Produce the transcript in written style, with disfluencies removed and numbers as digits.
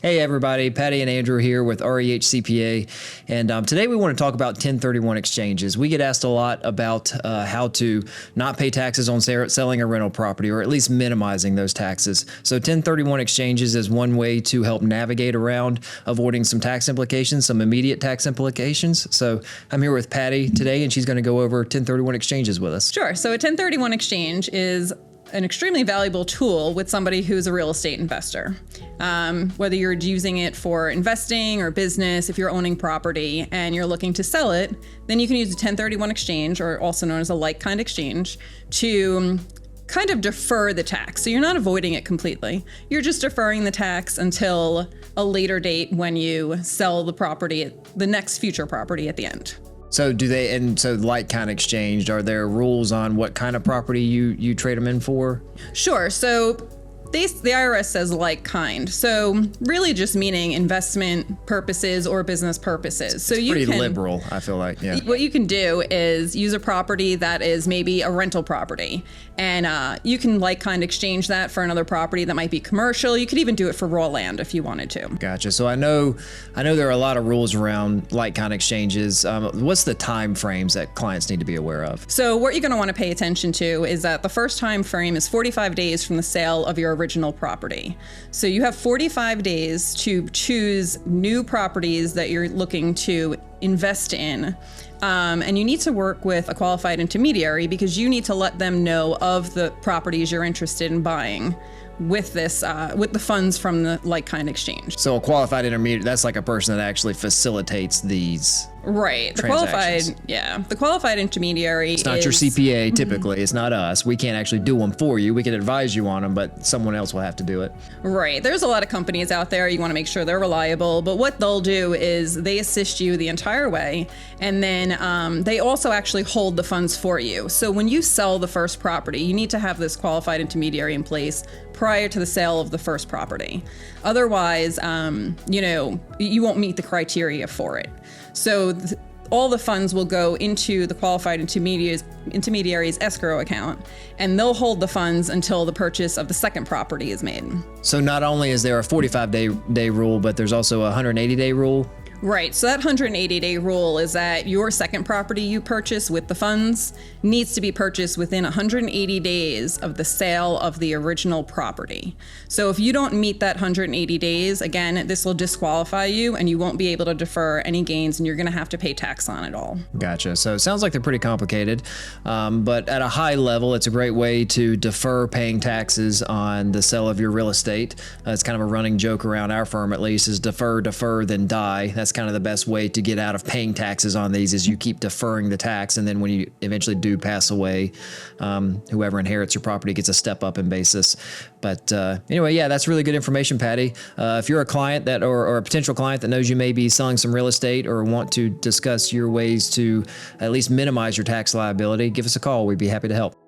Hey everybody, Patty and Andrew here with REH CPA, and today we want to talk about 1031 exchanges. We get asked a lot about how to not pay taxes on selling a rental property, or at least minimizing those taxes. So 1031 exchanges is one way to help navigate around avoiding some tax implications, some immediate tax implications. So I'm here with Patty today, and she's going to go over 1031 exchanges with us. Sure. So a 1031 exchange is an extremely valuable tool with somebody who's a real estate investor. Whether you're using it for investing or business, if you're owning property and you're looking to sell it, then you can use a 1031 exchange, or also known as a like-kind exchange, to kind of defer the tax. So you're not avoiding it completely. You're just deferring the tax until a later date when you sell the property, the next future property at the end. So like kind of exchange, are there rules on what kind of property you trade them in for? Sure. So the IRS says like kind. So really just meaning investment purposes or business purposes. So it's pretty liberal, I feel like. Yeah. What you can do is use a property that is maybe a rental property, and you can like kind exchange that for another property that might be commercial. You could even do it for raw land if you wanted to. Gotcha. So I know there are a lot of rules around like kind exchanges. What's the time frames that clients need to be aware of? So what you're going to want to pay attention to is that the first time frame is 45 days from the sale of your original property. So you have 45 days to choose new properties that you're looking to invest in. And you need to work with a qualified intermediary because you need to let them know of the properties you're interested in buying with this, with the funds from the like-kind exchange. So a qualified intermediary, that's like a person that actually facilitates these. Right. The qualified intermediary. It's not your CPA typically. It's not us. We can't actually do them for you. We can advise you on them, but someone else will have to do it. Right. There's a lot of companies out there. You want to make sure they're reliable, but what they'll do is they assist you the entire way, and then they also actually hold the funds for you. So when you sell the first property, you need to have this qualified intermediary in place prior to the sale of the first property. Otherwise, you won't meet the criteria for it. So all the funds will go into the qualified intermediary's escrow account, and they'll hold the funds until the purchase of the second property is made. So not only is there a 45-day rule, but there's also a 180-day rule? Right. So that 180-day rule is that your second property you purchase with the funds needs to be purchased within 180 days of the sale of the original property. So if you don't meet that 180 days, again, this will disqualify you and you won't be able to defer any gains, and you're going to have to pay tax on it all. Gotcha. So it sounds like they're pretty complicated, but at a high level, it's a great way to defer paying taxes on the sale of your real estate. It's kind of a running joke around our firm, at least, is defer, then die. That's kind of the best way to get out of paying taxes on these, is you keep deferring the tax, and then when you eventually do pass away, whoever inherits your property gets a step up in basis. But anyway, yeah, that's really good information, Patty. If you're a client or a potential client that knows you may be selling some real estate or want to discuss your ways to at least minimize your tax liability, give us a call. We'd be happy to help.